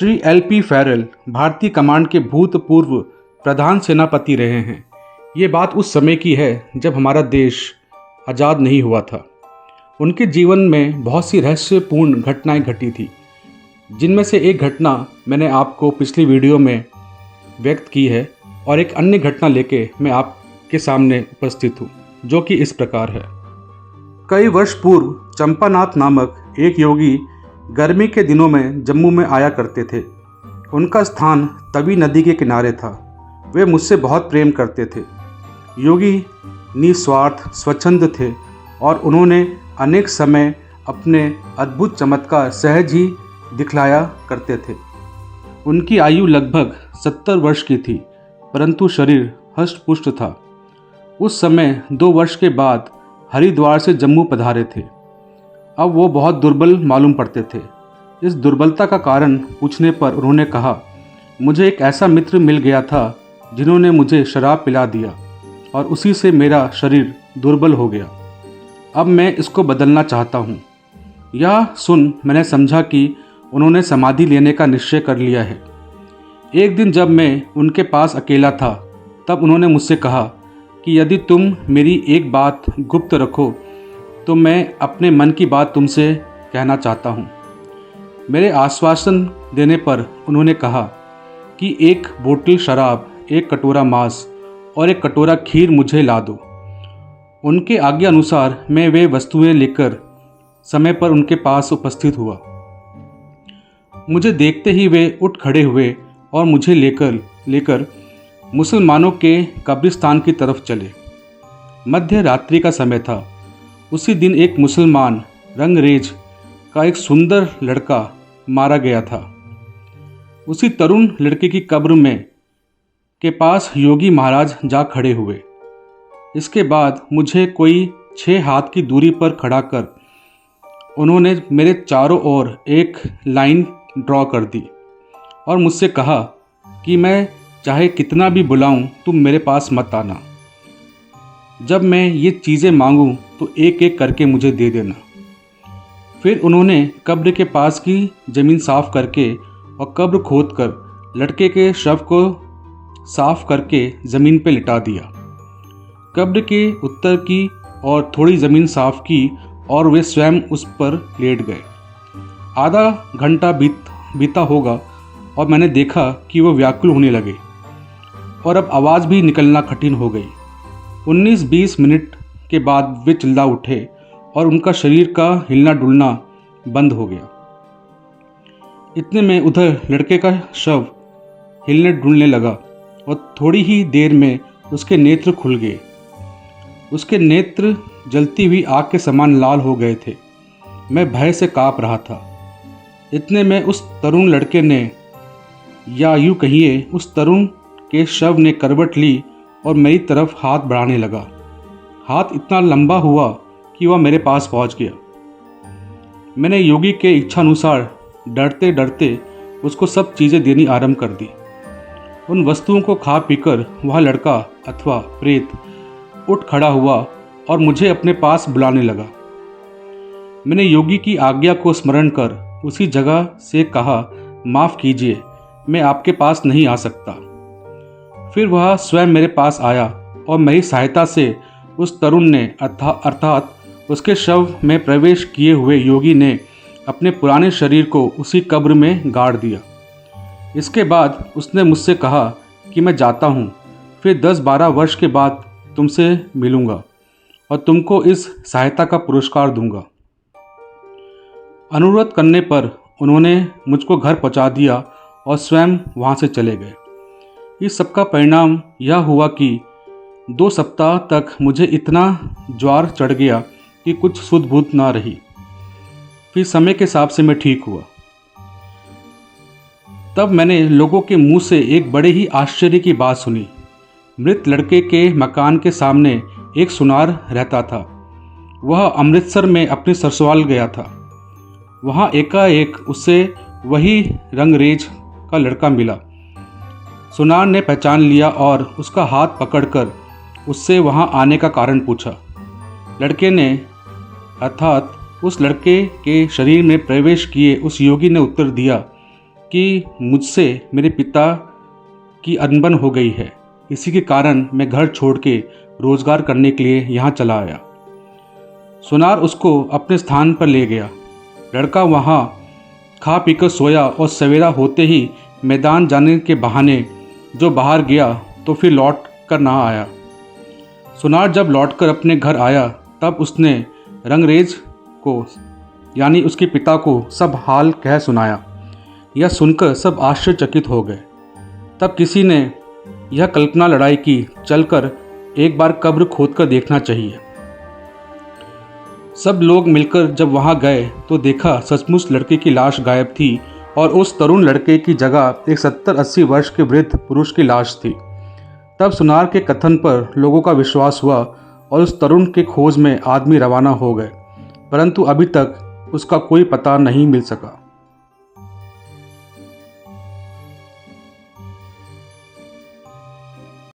Shri L.P. Farrell भारतीय command के भूतपूर्व प्रधान सेनापति रहे हैं। ये बात उस समय की है जब हमारा देश आज़ाद नहीं हुआ था। उनके जीवन में बहुत सी रहस्यपूर्ण घटनाएं घटी थी, जिनमें से एक घटना मैंने आपको पिछली वीडियो में व्यक्त की है और एक अन्य घटना लेके मैं आपके सामने उपस्थित हूँ, जो कि इस प्रकार है। कई वर्ष पूर्व चंपानाथ नामक एक योगी गर्मी के दिनों में जम्मू में आया करते थे। उनका स्थान तवी नदी के किनारे था। वे मुझसे बहुत प्रेम करते थे। योगी निस्वार्थ स्वच्छंद थे और उन्होंने अनेक समय अपने अद्भुत चमत्कार सहज ही दिखलाया करते थे। उनकी आयु लगभग 70 वर्ष की थी, परंतु शरीर हष्ट-पुष्ट था। उस समय 2 वर्ष के बाद हरिद्वार से जम्मू पधारे थे। अब वो बहुत दुर्बल मालूम पड़ते थे। इस दुर्बलता का कारण पूछने पर उन्होंने कहा, मुझे एक ऐसा मित्र मिल गया था जिन्होंने मुझे शराब पिला दिया और उसी से मेरा शरीर दुर्बल हो गया। अब मैं इसको बदलना चाहता हूँ। यह सुन मैंने समझा कि उन्होंने समाधि लेने का निश्चय कर लिया है। एक दिन जब मैं उनके पास अकेला था, तब उन्होंने मुझसे कहा कि यदि तुम मेरी एक बात गुप्त रखो तो मैं अपने मन की बात तुमसे कहना चाहता हूँ। मेरे आश्वासन देने पर उन्होंने कहा कि 1 बोतल शराब, 1 कटोरा मांस और 1 कटोरा खीर मुझे ला दो। उनके आज्ञा अनुसार मैं वे वस्तुएं लेकर समय पर उनके पास उपस्थित हुआ। मुझे देखते ही वे उठ खड़े हुए और मुझे लेकर मुसलमानों के कब्रिस्तान की तरफ चले। मध्य रात्रि का समय था। उसी दिन एक मुसलमान रंगरेज का एक सुंदर लड़का मारा गया था। उसी तरुण लड़के की कब्र के पास योगी महाराज जा खड़े हुए। इसके बाद मुझे कोई 6 हाथ की दूरी पर खड़ा कर उन्होंने मेरे चारों ओर एक लाइन ड्रॉ कर दी और मुझसे कहा कि मैं चाहे कितना भी बुलाऊं, तुम मेरे पास मत आना। जब मैं ये चीज़ें मांगूं तो एक एक करके मुझे दे देना। फिर उन्होंने कब्र के पास की ज़मीन साफ करके और कब्र खोदकर लड़के के शव को साफ करके ज़मीन पर लिटा दिया। कब्र के उत्तर की और थोड़ी ज़मीन साफ की और वे स्वयं उस पर लेट गए। आधा घंटा बीता होगा और मैंने देखा कि वो व्याकुल होने लगे और अब आवाज़ भी निकलना कठिन हो गई। 19-20 मिनट के बाद वे चिल्ला उठे और उनका शरीर का हिलना डुलना बंद हो गया। इतने में उधर लड़के का शव हिलने डुलने लगा और थोड़ी ही देर में उसके नेत्र खुल गए। उसके नेत्र जलती हुई आग के समान लाल हो गए थे। मैं भय से काँप रहा था। इतने में उस तरुण लड़के ने, या यूँ कहिए उस तरुण के शव ने करवट ली और मेरी तरफ हाथ बढ़ाने लगा। हाथ इतना लंबा हुआ कि वह मेरे पास पहुंच गया। मैंने योगी के इच्छानुसार डरते डरते उसको सब चीज़ें देनी आरंभ कर दी। उन वस्तुओं को खा पीकर वह लड़का अथवा प्रेत उठ खड़ा हुआ और मुझे अपने पास बुलाने लगा। मैंने योगी की आज्ञा को स्मरण कर उसी जगह से कहा, माफ़ कीजिए, मैं आपके पास नहीं आ सकता। फिर वह स्वयं मेरे पास आया और मेरी सहायता से उस तरुण ने अर्थात उसके शव में प्रवेश किए हुए योगी ने अपने पुराने शरीर को उसी कब्र में गाड़ दिया। इसके बाद उसने मुझसे कहा कि मैं जाता हूँ, फिर 10-12 वर्ष के बाद तुमसे मिलूँगा और तुमको इस सहायता का पुरस्कार दूँगा। अनुरोध करने पर उन्होंने मुझको घर पहुँचा दिया और स्वयं वहाँ से चले गए। इस सब का परिणाम यह हुआ कि 2 सप्ताह तक मुझे इतना ज्वर चढ़ गया कि कुछ सुध बुध ना रही। फिर समय के हिसाब से मैं ठीक हुआ। तब मैंने लोगों के मुंह से एक बड़े ही आश्चर्य की बात सुनी। मृत लड़के के मकान के सामने एक सुनार रहता था। वह अमृतसर में अपने ससुराल गया था। वहाँ एकाएक उससे वही रंगरेज का लड़का मिला। सुनार ने पहचान लिया और उसका हाथ पकड़कर उससे वहां आने का कारण पूछा। लड़के ने अर्थात उस लड़के के शरीर में प्रवेश किए उस योगी ने उत्तर दिया कि मुझसे मेरे पिता की अनबन हो गई है। इसी के कारण मैं घर छोड़ के रोज़गार करने के लिए यहाँ चला आया। सुनार उसको अपने स्थान पर ले गया। लड़का वहाँ खा पीकर सोया और सवेरा होते ही मैदान जाने के बहाने जो बाहर गया तो फिर लौट कर ना आया। सुनार जब लौटकर अपने घर आया तब उसने रंगरेज को यानी उसके पिता को सब हाल कह सुनाया। यह सुनकर सब आश्चर्यचकित हो गए। तब किसी ने यह कल्पना लड़ाई की, चलकर एक बार कब्र खोदकर देखना चाहिए। सब लोग मिलकर जब वहां गए तो देखा सचमुच लड़के की लाश गायब थी और उस तरुण लड़के की जगह एक 70-80 वर्ष के वृद्ध पुरुष की लाश थी। तब सुनार के कथन पर लोगों का विश्वास हुआ और उस तरुण के खोज में आदमी रवाना हो गए, परंतु अभी तक उसका कोई पता नहीं मिल सका।